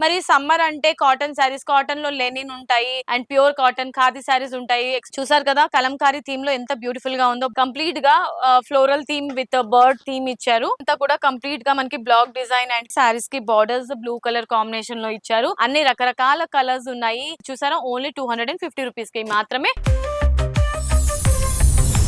మరి సమ్మర్ అంటే cotton saris, cotton లో లెనిన్ ఉంటాయి and pure cotton khadi saris ఉంటాయి. చూసారు కదా కలంకారీ థీమ్ లో ఎంత బ్యూటిఫుల్ గా ఉందో. కంప్లీట్ గా floral theme with bird theme ఇచ్చారు. అంతా కూడా కంప్లీట్ గా మనకి బ్లాక్ డిజైన్ అండ్ సారీస్ కి బార్డర్స్ బ్లూ కలర్ కాంబినేషన్ లో ఇచ్చారు. అన్ని రకరకాల కలర్స్ ఉన్నాయి. చూసారా ఓన్లీ 250 రూపీస్ కి మాత్రమే.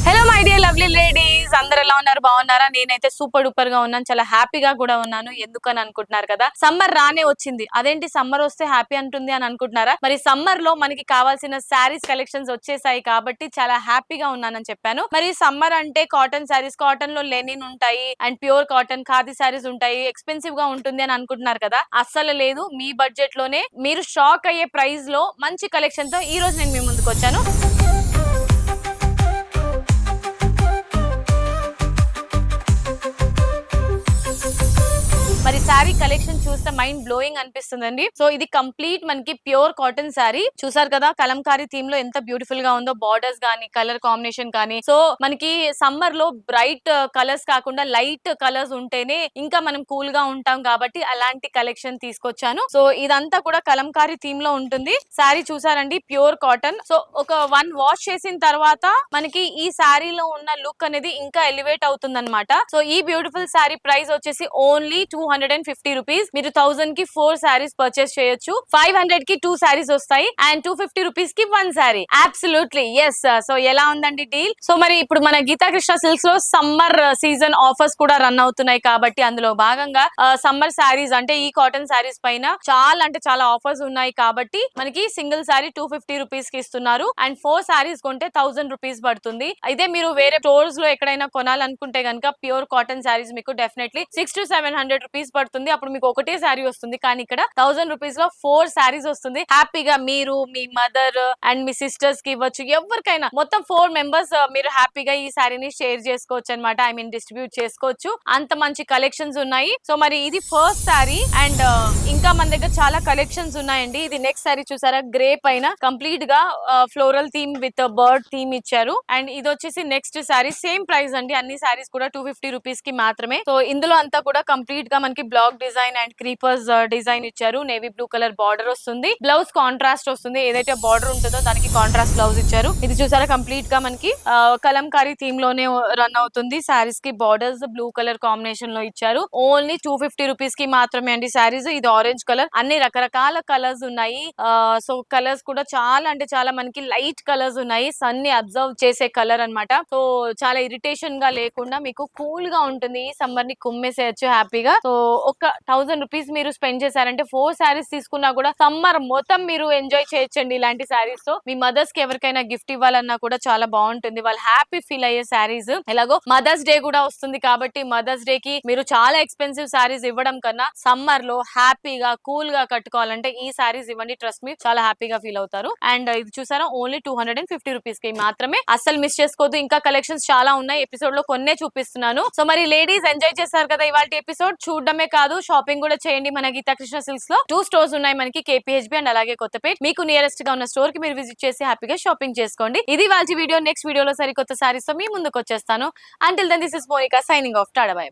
Hello my dear lovely ladies, అందరు ఎలా ఉన్నారు? బాగున్నారా? నేనైతే సూపర్ డూపర్ గా ఉన్నాను, చాలా హ్యాపీగా కూడా ఉన్నాను. ఎందుకని అనుకుంటున్నారు కదా, సమ్మర్ రానే వచ్చింది. అదేంటి సమ్మర్ వస్తే హ్యాపీ అంటుంది అని అనుకుంటున్నారా? మరి సమ్మర్ లో మనకి కావాల్సిన శారీస్ కలెక్షన్స్ వచ్చేసాయి కాబట్టి చాలా హ్యాపీగా ఉన్నానని చెప్పాను. మరి సమ్మర్ అంటే కాటన్ శారీస్, కాటన్ లో లెనిన్ ఉంటాయి and pure cotton khadi saris ఉంటాయి. ఎక్స్పెన్సివ్ గా ఉంటుంది అని అనుకుంటున్నారు కదా, అస్సలు లేదు. మీ బడ్జెట్ లోనే మీరు షాక్ అయ్యే ప్రైస్ లో మంచి కలెక్షన్ తో ఈ రోజు నేను మీ ముందుకు వచ్చాను. మరి శారీ కలెక్షన్ చూస్తే మైండ్ బ్లోయింగ్ అనిపిస్తుందండి. సో ఇది కంప్లీట్ మనకి ప్యూర్ కాటన్ శారీ. చూసారు కదా కలంకారీ థీమ్ లో ఎంత బ్యూటిఫుల్ గా ఉందో. బార్డర్స్ గానీ, కలర్ కాంబినేషన్ కానీ. సో మనకి సమ్మర్ లో బ్రైట్ కలర్స్ కాకుండా లైట్ కలర్స్ ఉంటేనే ఇంకా మనం కూల్ గా ఉంటాం కాబట్టి అలాంటి కలెక్షన్ తీసుకొచ్చాను. సో ఇదంతా కూడా కలంకారీ థీమ్ లో ఉంటుంది. శారీ చూసారండి, ప్యూర్ కాటన్. సో ఒక 1 వాష్ చేసిన తర్వాత మనకి ఈ శారీలో ఉన్న లుక్ అనేది ఇంకా ఎలివేట్ అవుతుంది అనమాట. సో ఈ బ్యూటిఫుల్ శారీ ప్రైస్ వచ్చేసి ఓన్లీ 250 రూపీస్. మీరు 1000 కి 4 సారీస్ పర్చేస్ చేయొచ్చు. 500 కి 2 సారీస్ వస్తాయి అండ్ 250 రూపీస్ కి 1 సారీ. Absolutely yes. సో ఎలా ఉందండి డీల్? సో మరి ఇప్పుడు మన గీతా కృష్ణ సిల్క్స్ లో సమ్మర్ సీజన్ ఆఫర్స్ కూడా రన్ అవుతున్నాయి కాబట్టి అందులో భాగంగా సమ్మర్ సారీస్ అంటే ఈ కాటన్ సారీస్ పైన చాలా అంటే చాలా ఆఫర్స్ ఉన్నాయి కాబట్టి మనకి సింగిల్ సారీ 250 రూపీస్ కి ఇస్తున్నారు అండ్ 4 సారీస్ కొంటే 1000 రూపీస్ పడుతుంది. అయితే మీరు వేరే స్టోర్స్ లో ఎక్కడైనా కొనాలనుకుంటే గనుక ప్యూర్ కాటన్ సారీస్ మీకు డెఫినెట్లీ 600 to 700 రూపీస్ పడుతుంది. అప్పుడు మీకు ఒకటే శారీ వస్తుంది. కానీ ఇక్కడ 1000 రూపీస్ లో 4 సారీస్ వస్తుంది. హ్యాపీగా మీరు, మీ మదర్ అండ్ మీ సిస్టర్స్ కి ఇవ్వచ్చు. ఎవరికైనా మొత్తం 4 మెంబర్స్ మీరు హ్యాపీగా ఈ శారీని షేర్ చేసుకోవచ్చు అనమాట. ఐ మీన్ డిస్ట్రిబ్యూట్ చేసుకోవచ్చు. అంత మంచి కలెక్షన్స్ ఉన్నాయి. సో మరి ఇది ఫస్ట్ శారీ అండ్ ఇంకా మన దగ్గర చాలా కలెక్షన్స్ ఉన్నాయండి. ఇది నెక్స్ట్ శారీ చూసారా, గ్రే పైన కంప్లీట్ గా floral theme with bird theme ఇచ్చారు. అండ్ ఇది వచ్చేసి నెక్స్ట్ శారీ. సేమ్ ప్రైస్ అండి, అన్ని శారీస్ కూడా 250 రూపీస్ కి మాత్రమే. సో ఇందులో అంతా కూడా కంప్లీట్ గా మనకి black design and creepers design ఇచ్చారు. నేవీ బ్లూ కలర్ బార్డర్ వస్తుంది. బ్లౌజ్ కాంట్రాస్ట్ వస్తుంది. ఏదైతే బార్డర్ ఉంటుందో దానికి కాంట్రాస్ట్ బ్లౌజ్ ఇచ్చారు. ఇది చూసారా కంప్లీట్ గా మనకి కలంకారీ థీమ్ లోనే రన్ అవుతుంది. శారీస్ కి బార్డర్స్ బ్లూ కలర్ కాంబినేషన్ లో ఇచ్చారు. ఓన్లీ 250 రూపీస్ కి మాత్రమే అండి శారీస్. ఇది ఆరెంజ్ కలర్. అన్ని రకరకాల కలర్స్ ఉన్నాయి. సో కలర్స్ కూడా చాలా అంటే చాలా మనకి లైట్ కలర్స్ ఉన్నాయి. సన్ ని అబ్జర్వ్ చేసే కలర్ అన్నమాట. సో చాలా ఇరిటేషన్ గా లేకుండా మీకు కూల్ గా ఉంటుంది. ఈ సమ్మర్ ని కుమ్మేసేయచ్చు హ్యాపీగా. సో ఒక 1000 రూపీస్ మీరు స్పెండ్ చేశారంటే 4 సారీస్ తీసుకున్నా కూడా సమ్మర్ మొత్తం మీరు ఎంజాయ్ చేయొచ్చండి ఇలాంటి సారీస్ తో. మీ మదర్స్ కి ఎవరికైనా గిఫ్ట్ ఇవ్వాలన్నా కూడా చాలా బాగుంటుంది. వాళ్ళు హ్యాపీ ఫీల్ అయ్యే సారీస్. ఎలాగో మదర్స్ డే కూడా వస్తుంది కాబట్టి మదర్స్ డే కి మీరు చాలా ఎక్స్పెన్సివ్ సారీస్ ఇవ్వడం కన్నా సమ్మర్ లో హ్యాపీగా కూల్ గా కట్టుకోవాలంటే ఈ సారీస్ ఇవ్వండి. ట్రస్ట్ మీ, చాలా హ్యాపీగా ఫీల్ అవుతారు. అండ్ ఇది చూసారా ఓన్లీ 250 రూపీస్ కి మాత్రమే. అస్సలు మిస్ చేసుకోవద్దు. ఇంకా కలెక్షన్స్ చాలా ఉన్నాయి. ఎపిసోడ్ లో కొన్నే చూపిస్తున్నాను. సో మరి లేడీస్ ఎంజాయ్ చేస్తారు కదా ఇవాళ ఎపిసోడ్. చూడడమే కాదు, షాపింగ్ కూడా చేయండి. మన గీతా కృష్ణ సిల్క్స్ లో 2 స్టోర్స్ ఉన్నాయి మనకి, KPHB అండ్ అలాగే కొత్తపేట్. మీకు నియరెస్ట్ గా ఉన్న స్టోర్ కి మీరు విజిట్ చేసి హ్యాపీగా షాపింగ్ చేసుకోండి. ఇది వాళ్ళ వీడియో. నెక్స్ట్ వీడియోలో సరికొత్త సారీస్ తో మీ ముందుకు వచ్చేస్తాను. Until then this is Monika signing off. Tata bye by.